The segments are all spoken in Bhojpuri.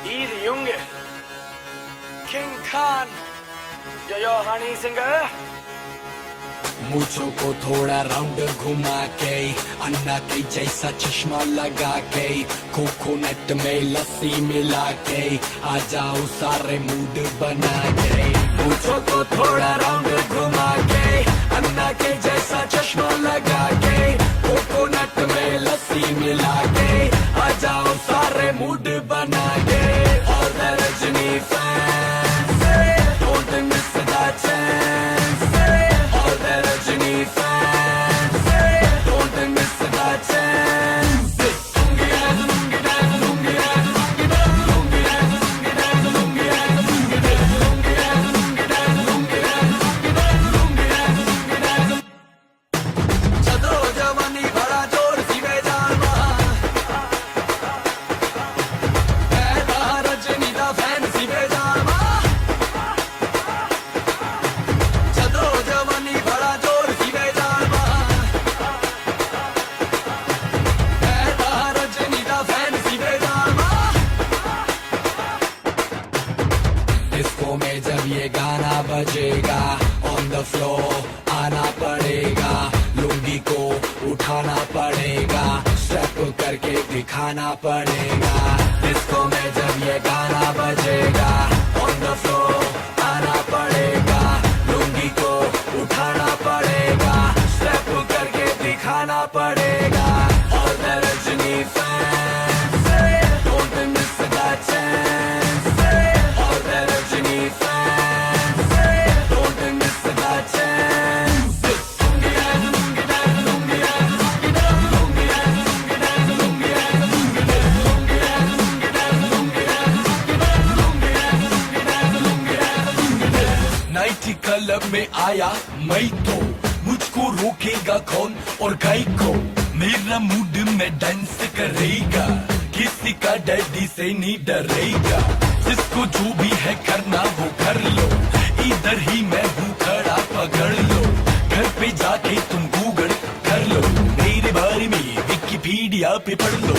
I the Junge, King Khan, jag honey singer. मुझो को थोड़ा राउंड घुमा के अन्ना के जैसा चश्मा लगा के कोकोनट में लस्सी मिला के आ जाओ सारे मूड बना के। मुझो को थोड़ा राउंड घुमा के अन्ना के जैसा चश्मा लगा के कोकोनट में लस्सी मिला के आ जाओ सारे मूड बना के। All the Rajini fans, don't miss that chance. All the Rajini fans, don't miss that chance. Lungi dance, lungi dance, lungi dance, lungi dance, lungi dance, lungi dance, lungi dance, lungi dance, lungi dance, lungi dance, lungi dance, lungi dance, lungi dance. चलो जवानी बड़ा जोर सी बेजान रजनी दा फैन सी बेजान चलो जवानी बड़ा जोर सी बेजान रजनी दा फैन सी बेजान। डिस्को में जब ये गाना बजेगा ऑन द फ्लोर आना पड़ेगा लुंगी को उठाना पड़ेगा स्टेप करके दिखाना पड़ेगा। डिस्को में जब ये गाना बजेगा ऑन द फ्लोर आना पड़ेगा लुंगी को उठाना पड़ेगा स्टेप करके दिखाना पड़ेगा। All the Rajini fans, don't miss that chance. All the Rajini fans, don't miss that chance. Lungi dance, lungi dance, lungi dance, lungi dance, lungi dance, lungi dance, lungi dance, lungi dance, lungi dance, lungi dance, lungi dance, lungi dance, lungi dance, lungi dance, lungi dance. Night club में आया मैं तो मुझको रोकेगा कौन और गाय को मेरा मूड में डांस करेगा किसी का डैडी से नहीं डरेगा। जिसको जो भी है करना वो कर लो इधर ही मैं हूँ खड़ा पकड़ लो घर पे जाके तुम गूगल कर लो मेरे बारे में विकिपीडिया पे पढ़ लो।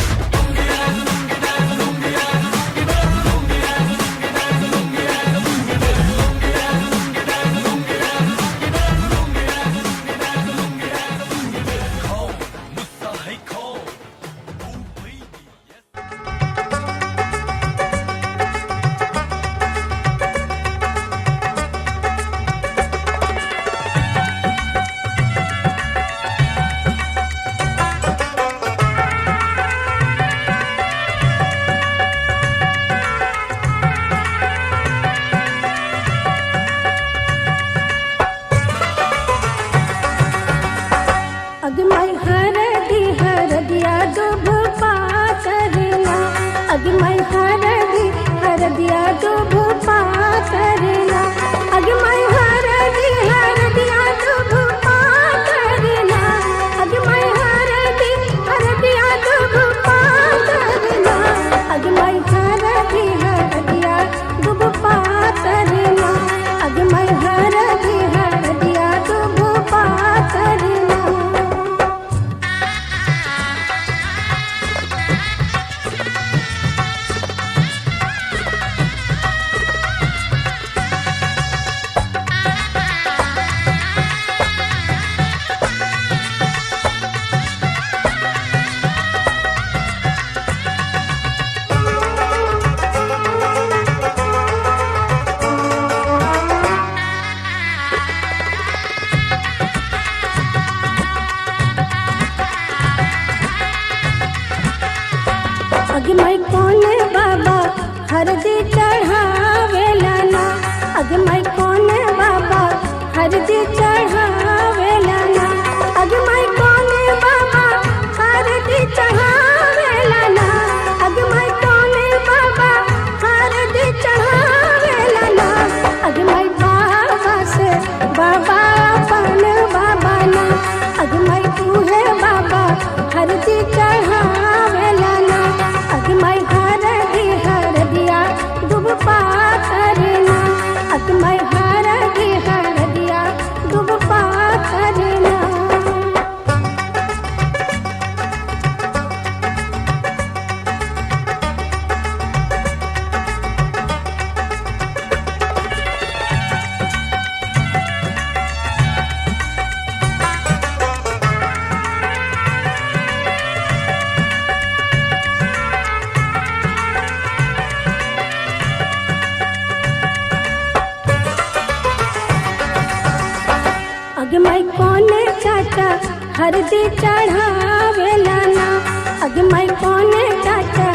हरदी चढ़ावेला ना अग मैं हरदी हरदिया दुब हरदी चढ़ावेला ना अग मैं कोने चाचा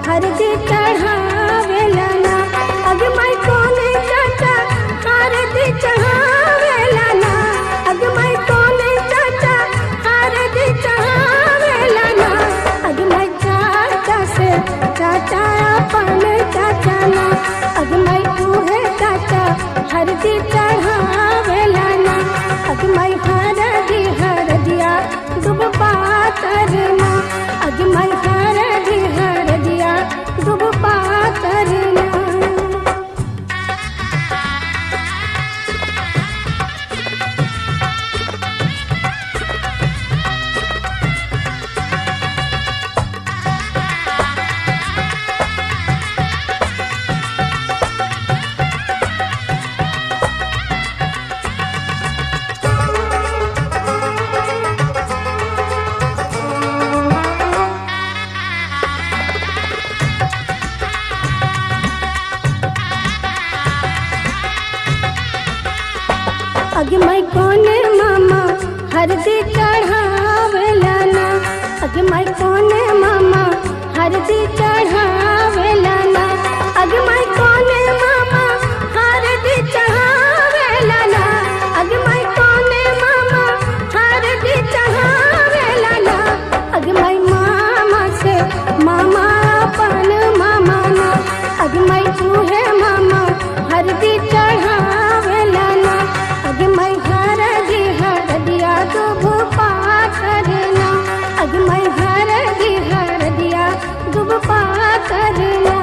हरदी चढ़ावेला ना अग मैं कोने चाचा हरदी चढ़ावेला ना अग मैं कोने चाचा हरदी चढ़ावेला ना अग मैं चाचा से चाचा अपन चाचा ना अग मैं तूहे चाचा हरदी चढ़ावेला ना अग मैं हरदिया दुब पातरना अग मैं हरदिया दुब पातरना अग मैं कोने मामा हरदी चढ़ावेला ना अग मैं कोने मामा हरदी चढ़ावेला ना अग मैं कोने मामा हरदी चढ़ावेला ना अग मैं कोने मामा हरदी चढ़ावेला ना अग मैं मामा से मामा अपन मामा ना अग मैं तूहे मामा हरदी चढ़ावेला ना अग मैं हरदिया दुब पातरना अग मैं हरदिया दुब पातरना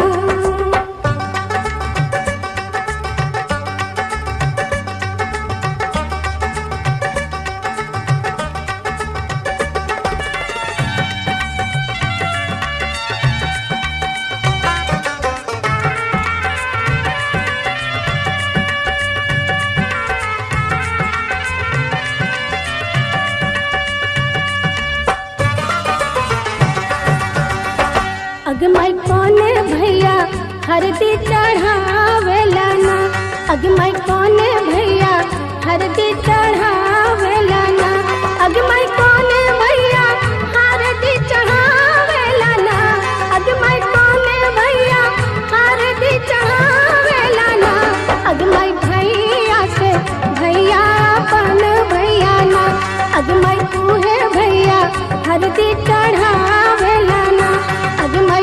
अग मैं कोने भैया हरदी चढ़ावेला ना अग मैं कोने भैया हरदी चढ़ावेला ना अग मैं कोने भैया हरदी चढ़ावेला ना अग मैं कोने भैया हरदी चढ़ावेला ना अग मैं भैया से भैया अपन भैया ना अग मैं तूहे भैया हरदी चढ़ावेला ना अग मैं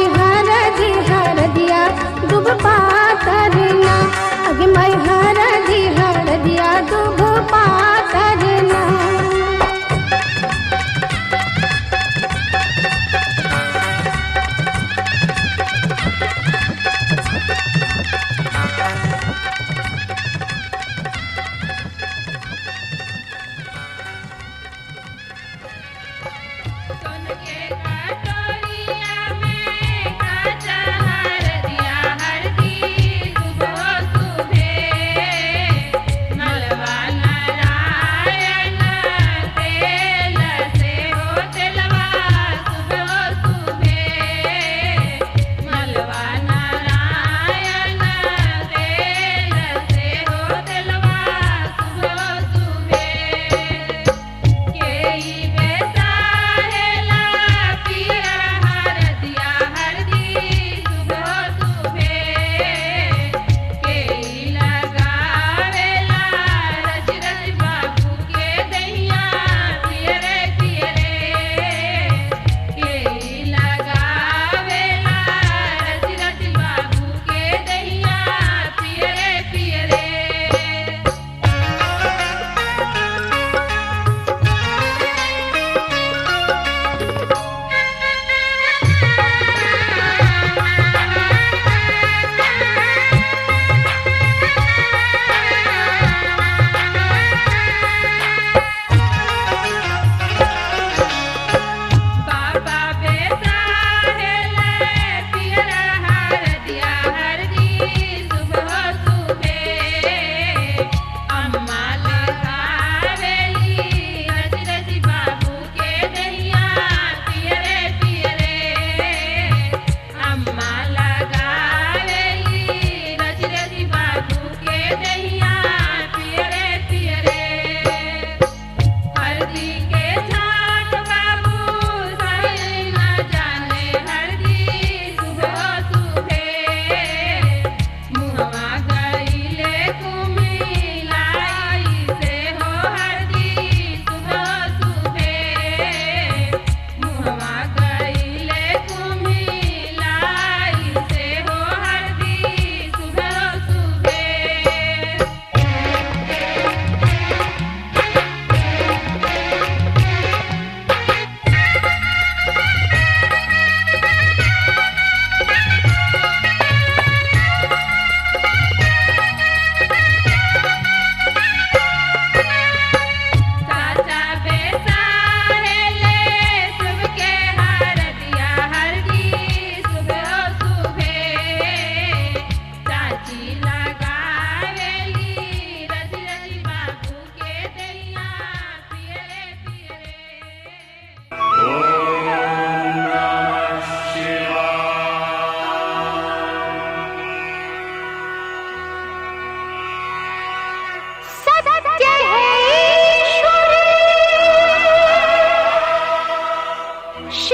हरदिया दुब पातरना अग मैं हरदिया दुब पातरना सुन के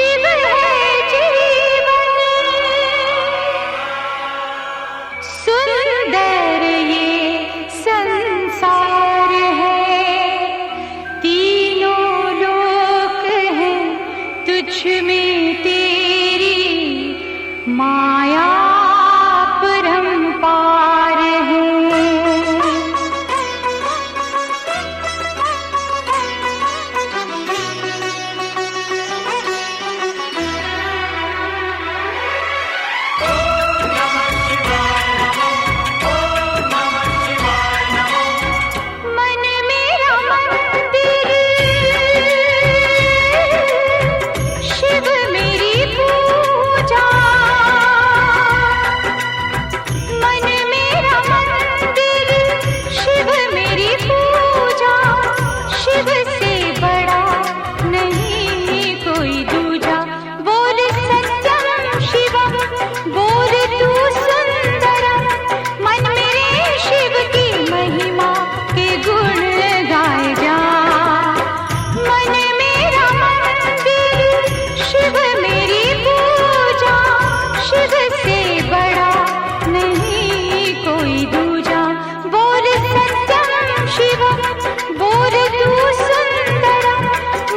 शिव है जीवन सुंदर ये संसार है, तीनों लोक हैं तुझ में तेरी माया परंपार है। मन मेरा मंदिर, शिव मेरी पूजा। मन मेरा मंदिर, शिव मेरी पूजा। शिव से बड़ा नहीं कोई दूजा। बोल सत्यम शिवम, बोल तू सुंदरम। मन मेरे शिव की महिमा के गुण गाए जा। मन मेरा मंदिर, शिव मेरी पूजा। शिव से बड़ा नहीं कोई दूजा। बोल सत्यम शिवम, बोल तू सुंदरम।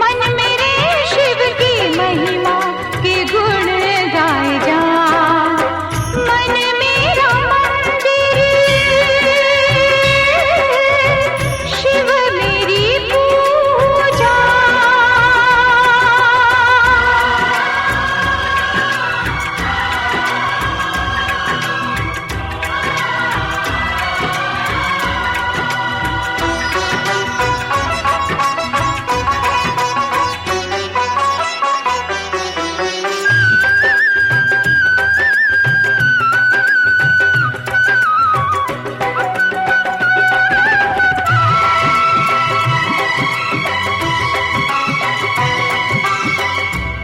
मन मेरे शिव की महिमा के गुण गाए जा। मन मेरा मंदिर, शिव मेरी पूजा।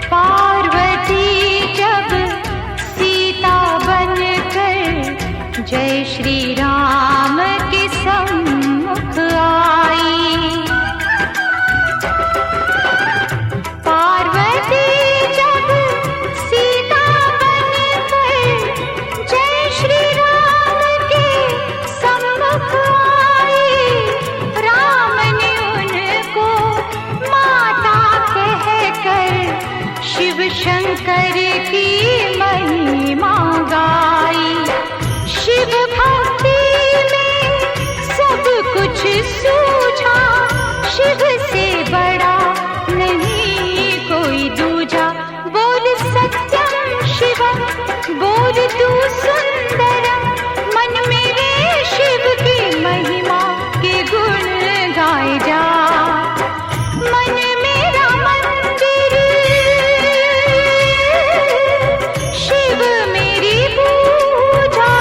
पार्वती जब सीता बनकर जय श्री राम के सम्मुख आई। पार्वती जब सीता बनकर जय श्री राम के सम्मुख आई। राम ने उनको माता कहकर शिव शंकर की महिमा गाई। शिव भक्ति में सब कुछ सूझा। शिव से बड़ा नहीं कोई दूजा। बोल सत्यम शिवम, बोल तू सुंदरम। मन मेरे शिव की महिमा के गुण गाए जा। मन मेरा मंदिर, शिव मेरी पूजा।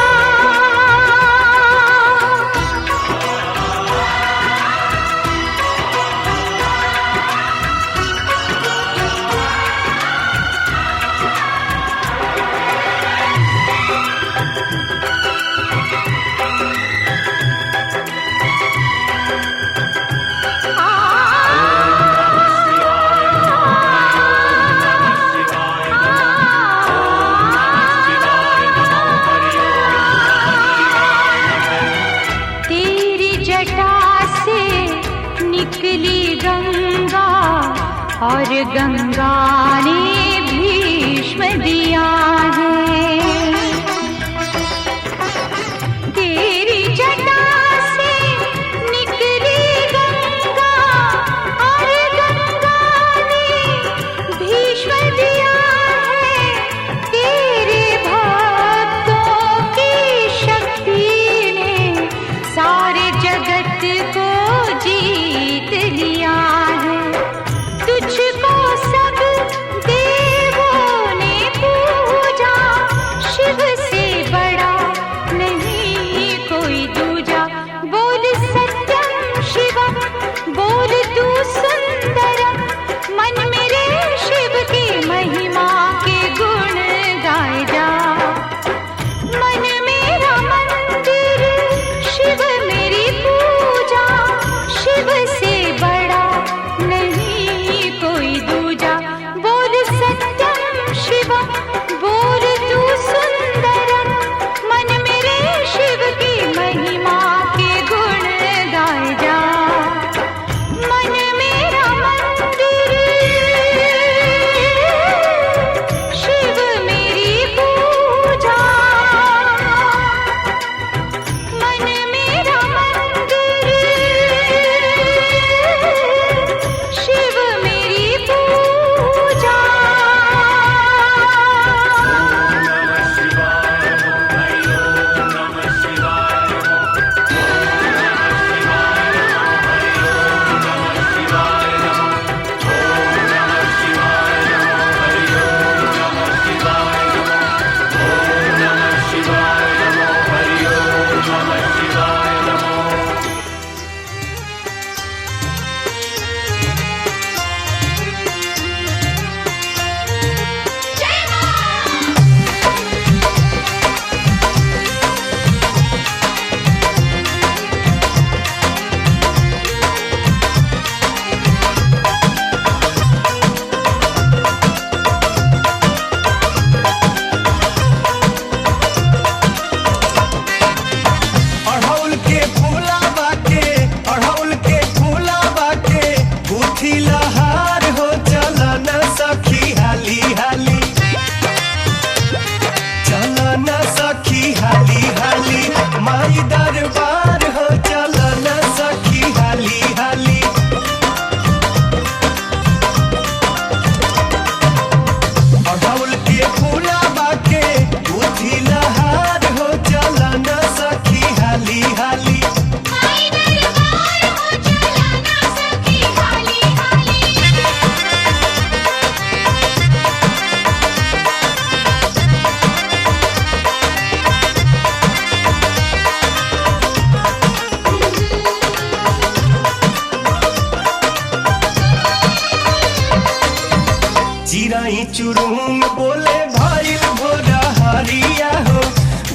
चुरुंग बोले भाई भोरा हरिया हो,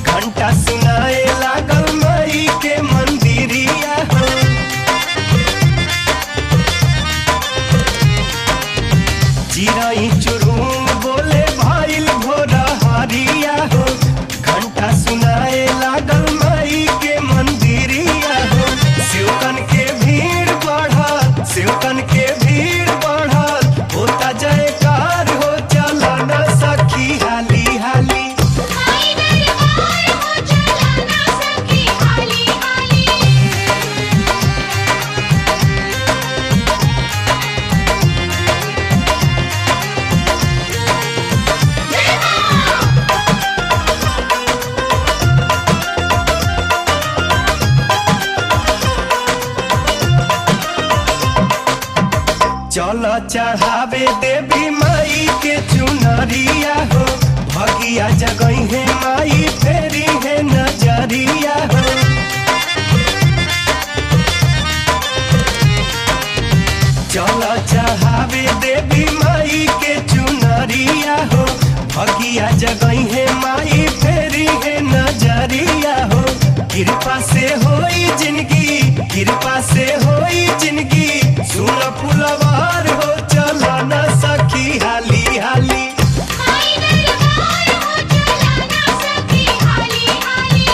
घंटा सुनाए लागल माई के मंदिरिया हो। चिराई चुरुंग बोले भाई भोरा हरिया हो, घंटा सुनाए लागल माई के मंदिरिया हो। शिवकन के भीड़ बढ़ल, शिवकन के भीड़ बढ़ल, होता जयकार हो चला न सखी हाली हाली। आई दरबार हो चला ना सखी हाली हाली। चल चढ़ावे देवी माई के चुनरिया हो, भगिया जगई है माई फेरी है नजरिया हो। चल चढ़ावे देवी माई के चुनरिया हो, भगिया जगई है माई फेरी है नजरिया हो। कृपा से होई जिंदगी, कृपा से होई जिंदगी, सुन फुलवार हो चला न सखी हाली हाली। आई दरबार हो चला ना सखी हाली हाली।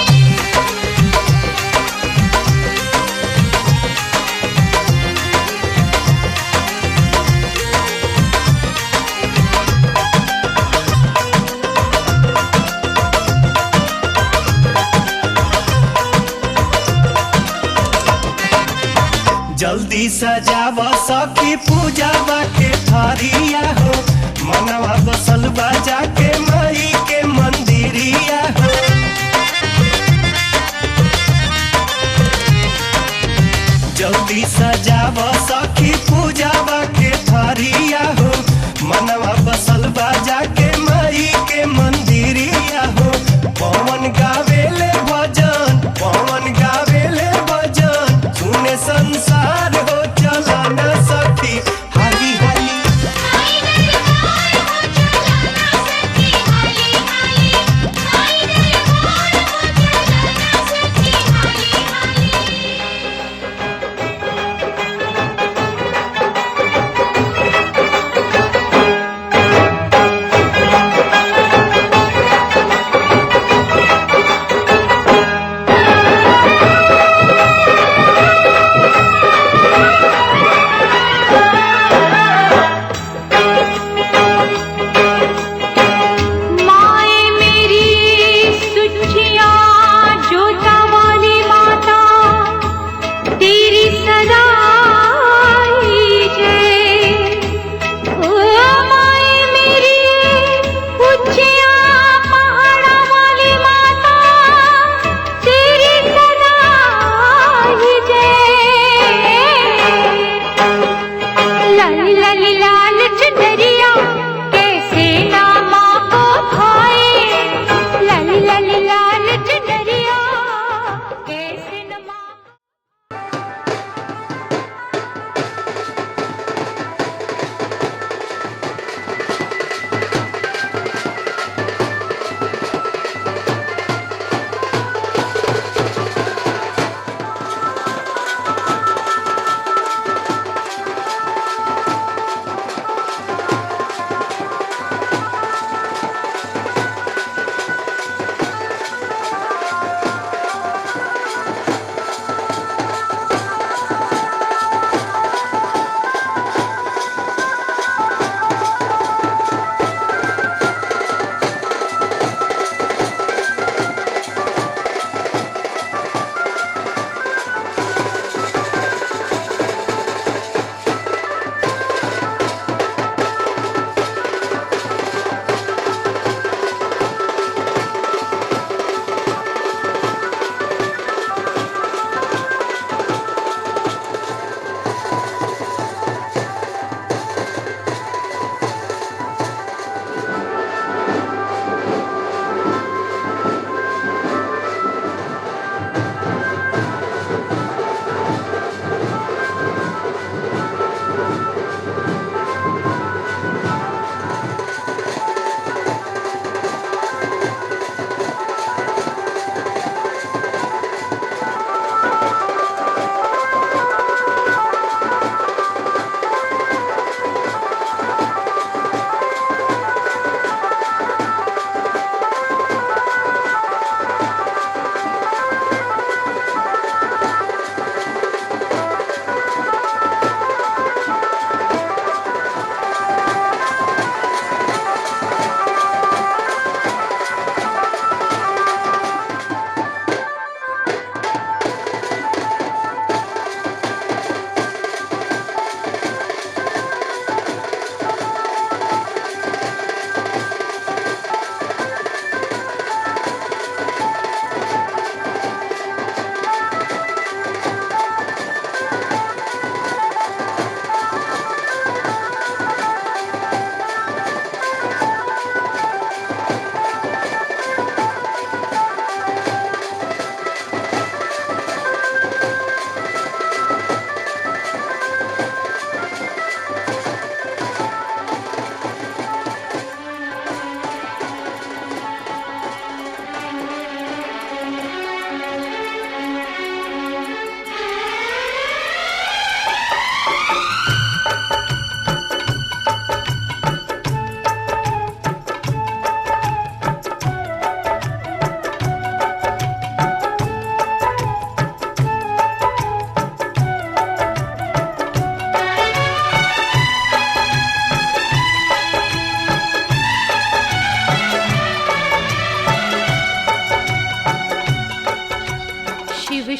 जल्दी सजाव सखी पूजावा के थारिया हो, मनवा बसल बाजा के माई के मंदिरिया हो। जल्दी सजाव सखी पूजावा के थारिया हो, मनवा बसल बाजा के माई के मंदिरिया हो। पवन गावेले भजन, पवन गावेले भजन, सुने संसार हो चला न सखी हाली हाली। आई दरबार हो चला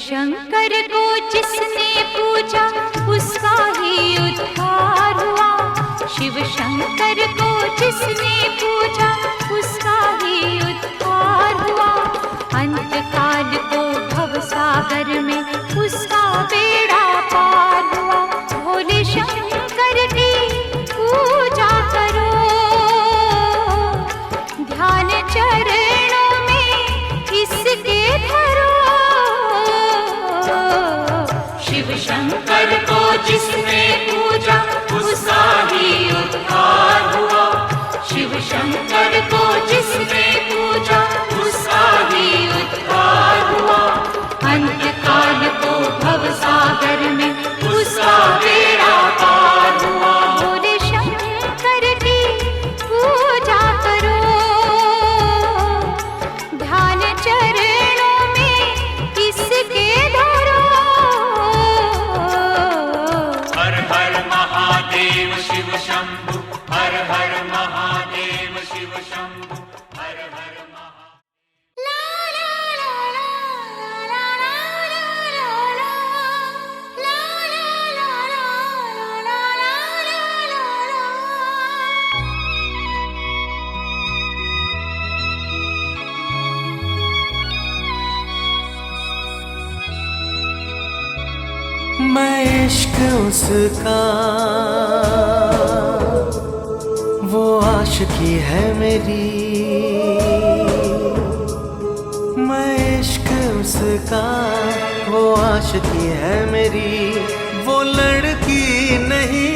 शंकर को जिसने पूजा उसका ही उद्धार हुआ। शिव शंकर को जिसने पूजा उसका ही उद्धार हुआ। अंत काल को भवसागर में उसका बेड़ा पार हुआ। भोले शंकर की पूजा करो, ध्यान चरणों में इसके धरो। शिव शंकर को जिसने पूजा उसका ही उद्धार हुआ। शिव शंकर को जिसने पूजा उसका ही उद्धार हुआ। अंत काल को भवसागर में उसका बेड़ा पार हुआ। भोले शंकर की पूजा करो, ध्यान चरणों में इसके धरो। हर हर महादेव शिव शंभु, हर हर महादेव शिव शंभु, हर हर मैं इश्क उसका, वो आशिकी है मेरी। मैं इश्क उसका, वो आशिकी है मेरी। वो लड़की नहीं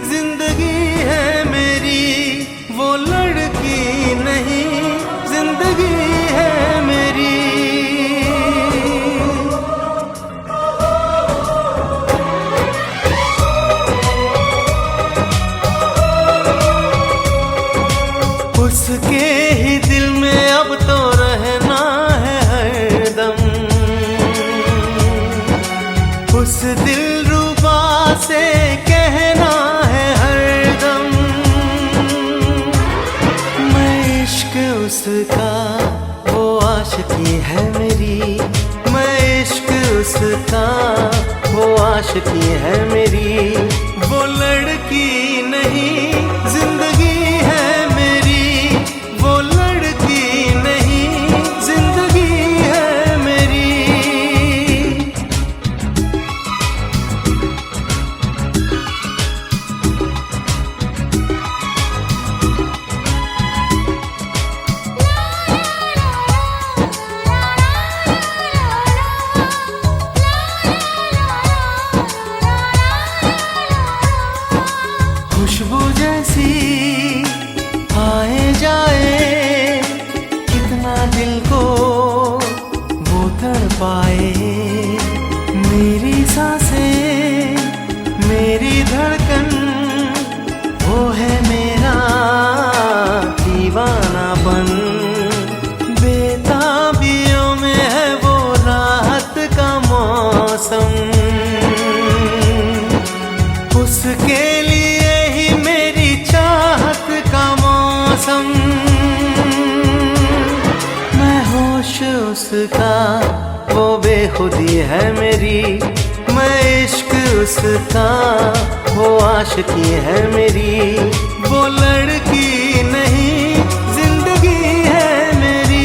जिंदगी है मेरी। वो लड़की नहीं जिंदगी है मेरी। उसके ही दिल में अब तो रहना है हरदम। उस दिलरुबा से कहना है हरदम। मैं इश्क उसका, वो आशिकी है मेरी। मैं इश्क उसका, वो आशिकी है मेरी। वो लड़की नहीं जिंदगी है मेरी। वो लड़की नहीं जिंदगी है मेरी। खुशबू जैसी आए जाए, कितना दिल को वो तड़पाए। मेरी सांसें, मेरी धड़कन, वो है मेरा दीवानापन। बेताबियों में है वो राहत का मौसम। उसके लिए ही मेरी चाहत का मौसम। मैं होश उसका, वो बेखुदी है मेरी। मैं इश्क उसका, वो आशिकी है मेरी। वो लड़की नहीं जिंदगी है मेरी।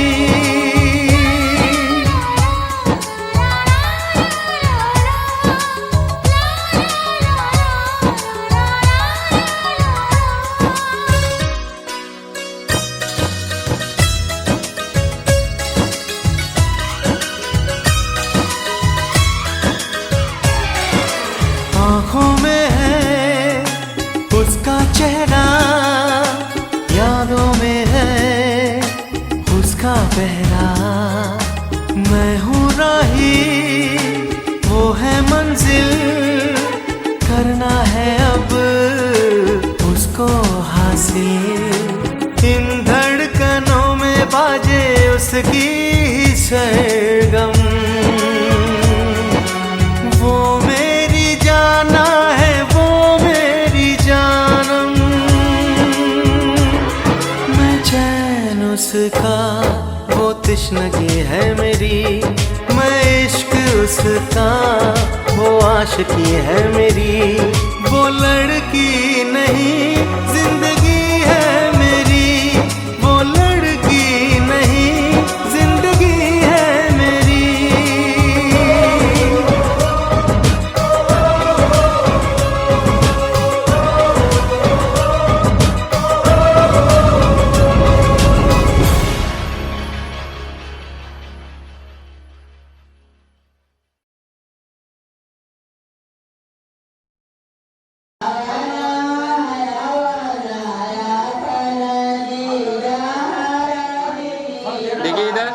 आँखों में है उसका चेहरा, यादों में है उसका पहरा। मैं हूँ राही, वो है मंजिल। करना है अब उसको हासिल। इन धड़कनों में बाजे उसकी ही सरगम। वो मेरी जाना है, वो मेरी जानम। मैं चैन उसका, वो तश्नगी है मेरी। मैं इश्क उसका, वो आशिकी है मेरी। वो लड़की नहीं जिंदगी है मेरी, वो लड़की नहीं जिंदगी है मेरी। देखिए इधर,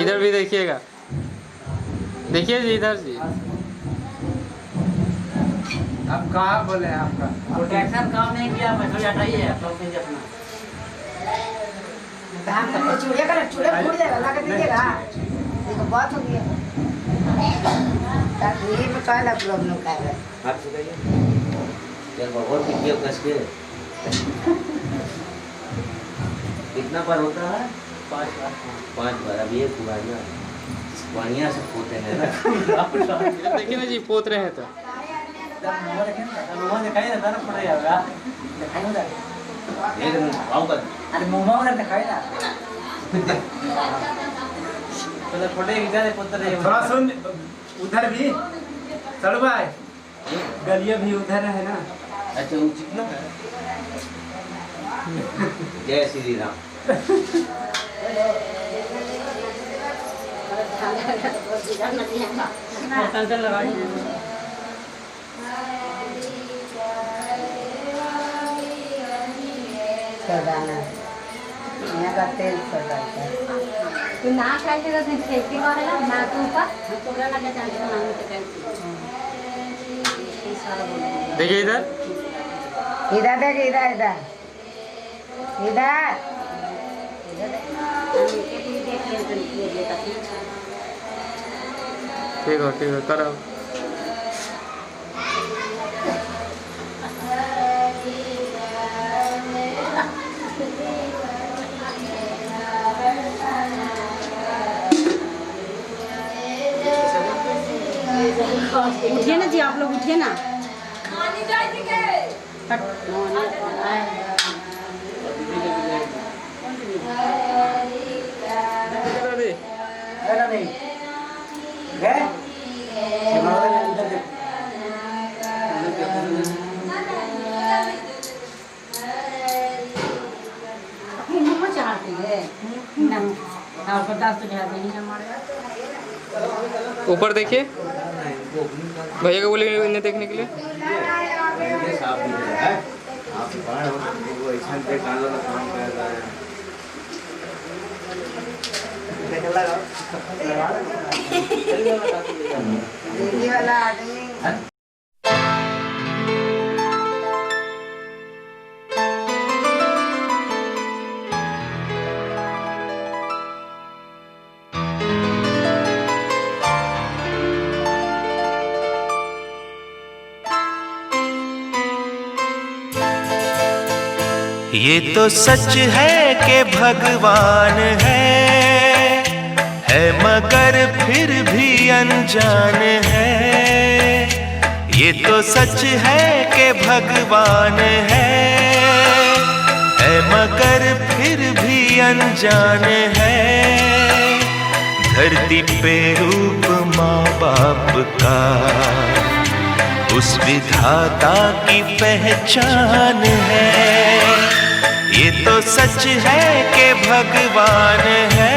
इधर भी देखिएगा, देखिए जी इधर जी। अब कहाँ बोले आपका प्रोटेक्शन काम नहीं किया, मैं थोड़ी हटाइए अपना चूड़िया का चूड़िया फूट जाएगा, ला के दीजिएगा। देखो बहुत हो गया, ये में क्या ला प्रॉब्लम का है। हाथ सुखाइए यार, बहुत पीटिए कस के। कितना बार होता है? 5 बार। अब ये हुआ ना, बढ़िया से पोते हैं ना। देखिए ना जी, पोत रहे हैं तो दिखाई ना पड़ जाएगा, एक मिनट आऊंगा। अरे मुंह में दिखाई ना तो फोटो इधर पुत्र है। थोड़ा सुन, उधर भी चलो भाई, गलिया भी उधर है ना। अच्छा उचित ना। जय श्री राम। यहाँ का तेल तू ना खाई तो खेती करेला ना तू का तोरा लगे जाने ना देखिए इधर, इधर देख, इधर इधर इधर ठीक हो करो। उठिए ना जी, आप लोग उठिए ना। ऊपर देखिए, भैया को बोले इन्हें देखने के लिए। दिल्ली वाला आदमी ये तो सच है कि भगवान है मगर फिर भी अनजान है। ये तो सच है कि भगवान है मगर फिर भी अनजान है। धरती पे रूप माँ बाप का उस विधाता की पहचान है। ये तो सच है कि भगवान है।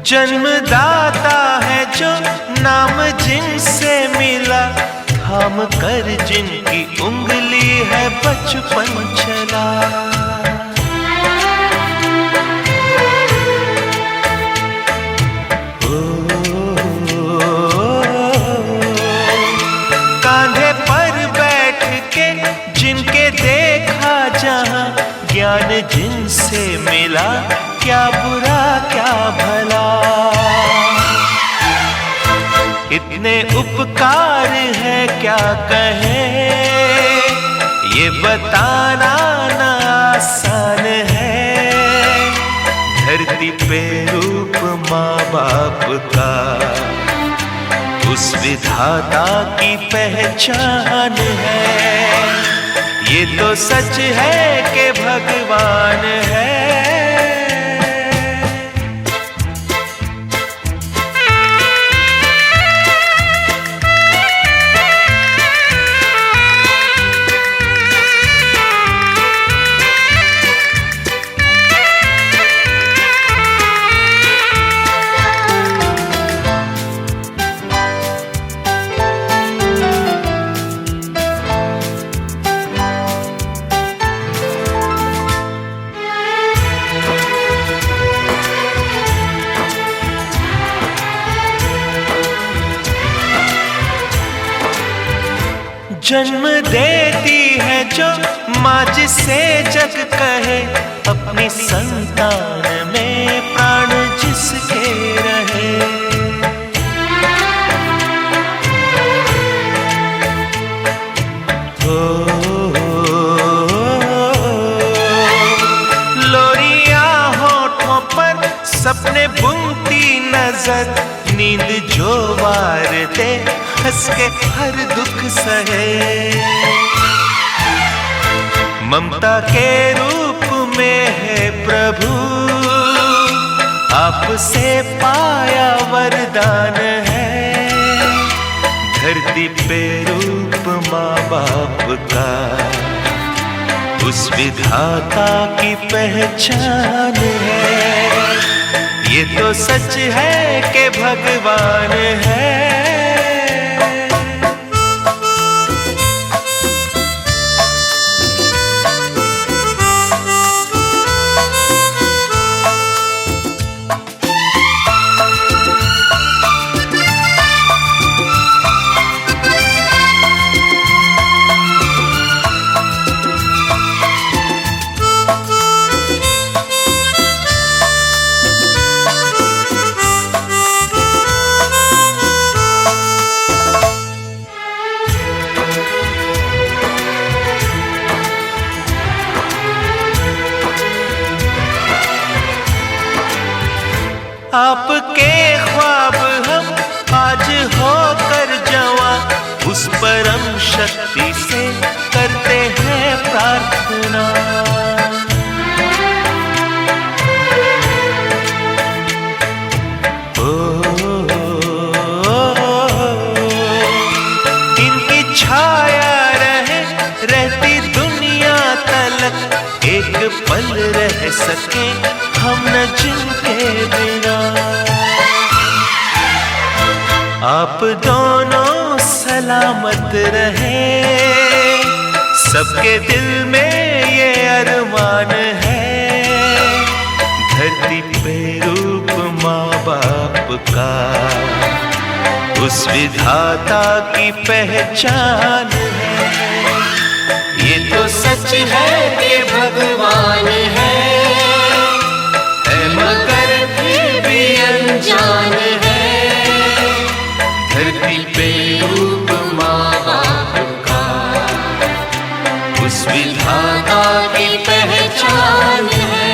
जन्मदाता है जो नाम जिनसे मिला, थाम कर जिनकी उंगली है बचपन चला। कांधे पर बैठ के जिनके देखा जहां, ज्ञान जिनसे मिला, क्या बुरा क्या भला। इतने उपकार है क्या कहें, ये बताना ना आसान है। धरती पे रूप माँ बाप का, उस विधाता की पहचान है। ये तो सच है कि भगवान है। जन्म देती है जो माँ जिसे जग कहे, अपनी संतान में प्राण जिसके रहे। लोरियां होठों पर सपने बुनती नजर, नींद जो वार दे हंस के हर दुख सहे। ममता के रूप में है प्रभु, आपसे पाया वरदान है। धरती पे रूप माँ बाप का, उस विधाता की पहचान है। ये तो सच है कि भगवान है। आपके ख्वाब हम आज होकर जवां, उस परम शक्ति से करते हैं प्रार्थना। इनकी छाया रहे रहती दुनिया तलक, एक पल रह सके हम न जिनके बिना। आप दोनों सलामत रहे, सबके दिल में ये अरमान है। धरती पे रूप माँ बाप का, उस विधाता की पहचान है। ये तो सच है कि भगवान है, मगर फिर भी अनजान है। धरती पे रूप माँ बाप का, उस विधाता की पहचान है।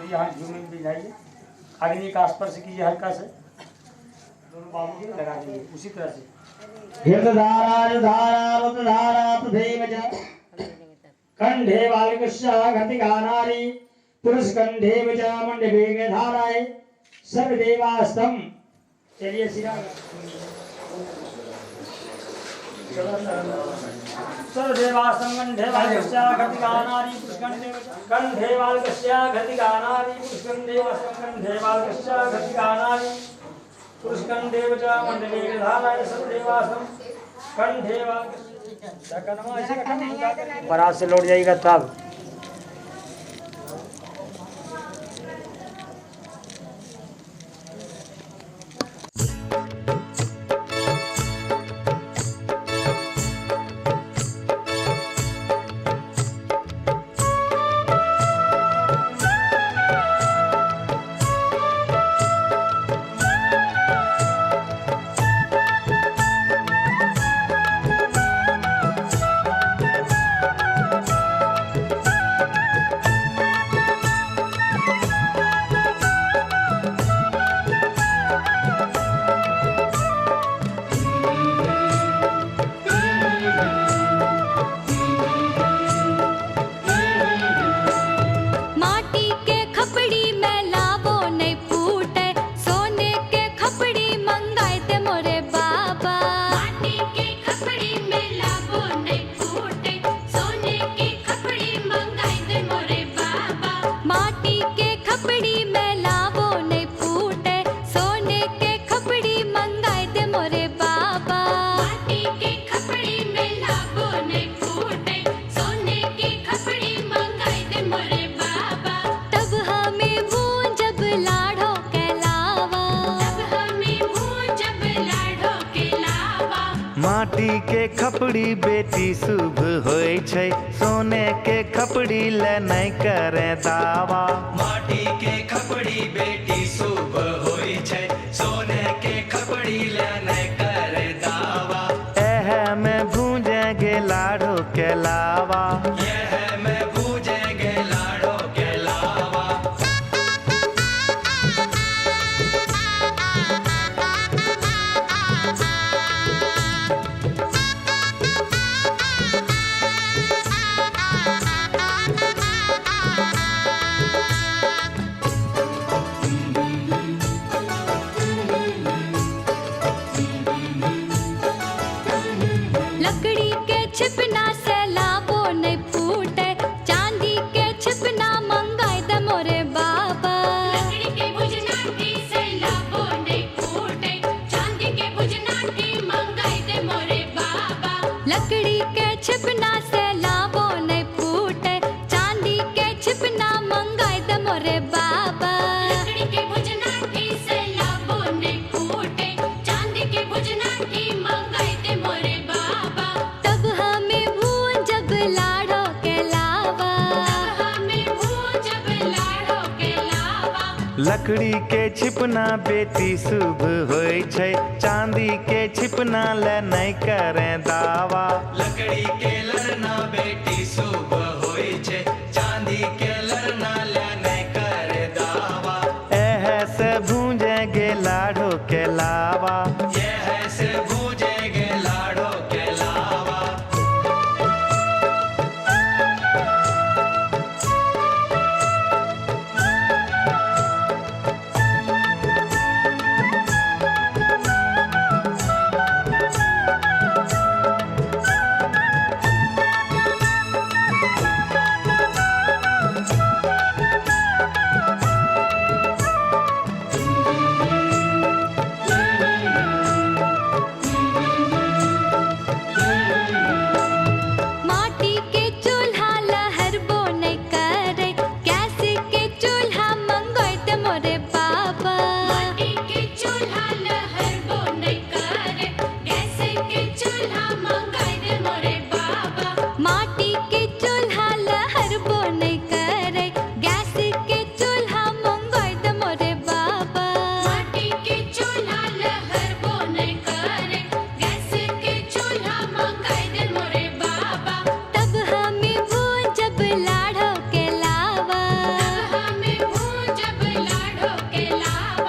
लीजिए, हाथ घूम भी जाइए, अग्नि का स्पर्श कीजिए हल्का से, दोनों बाबू के लगा दीजिए उसी तरह से। कंठे बालकृष्ण घटिका नारी पुरुष कंठे मंडपे धाराए सर्वदेवास्तम। चलिए सिरा सर्वदेवास्तम कंठे बालकृष्ण घटिका नारी पुरुष कंठे बालकृष्ण घटिका नारी पुरुष कंठे बालकृष्ण घटिका नारी पुरुष कंठे मंडपे धाराए सर्वदेवास्तम कंठे बारात से लौट जाएगा तब। माटी के खपड़ी बेटी शुभ होय छै, सोने के खपड़ी ले नहीं करे दावा। माटी के खपड़ी बेटी शुभ होय छै, सोने के खपड़ी ले नहीं करे दावा। एह में भूजेंगे लाड़ो के लावा, यह में भूजेंगे लाड़ो के लावा। लकड़ी के छिपना से लाबो नहीं फूटे, चांदी के छिपना मंगाए दे मोरे बाबा। लकड़ी के भुजनाटी से लाबो नहीं फूटे, चांदी के भुजनाटी मंगाई दे मोरे बाबा। लकड़ी के छिपना से लाबो नहीं फूटे, चांदी के छिपना मंगाए दे मोरे बाबा। लकड़ी के भुजनाटी से लाबो नहीं फूटे, चांदी के भुजनाटी मंगाई दे मोरे बाबा। तब हमें भून जब लाड़ो के लावा, हमें भूजब लाड़ो के लावा। लकड़ी के छिपना बेटी शुभ होय छै, चांदी के छिपना ले नहीं करे दावा। लकड़ी के लड़ना बेटी शुभ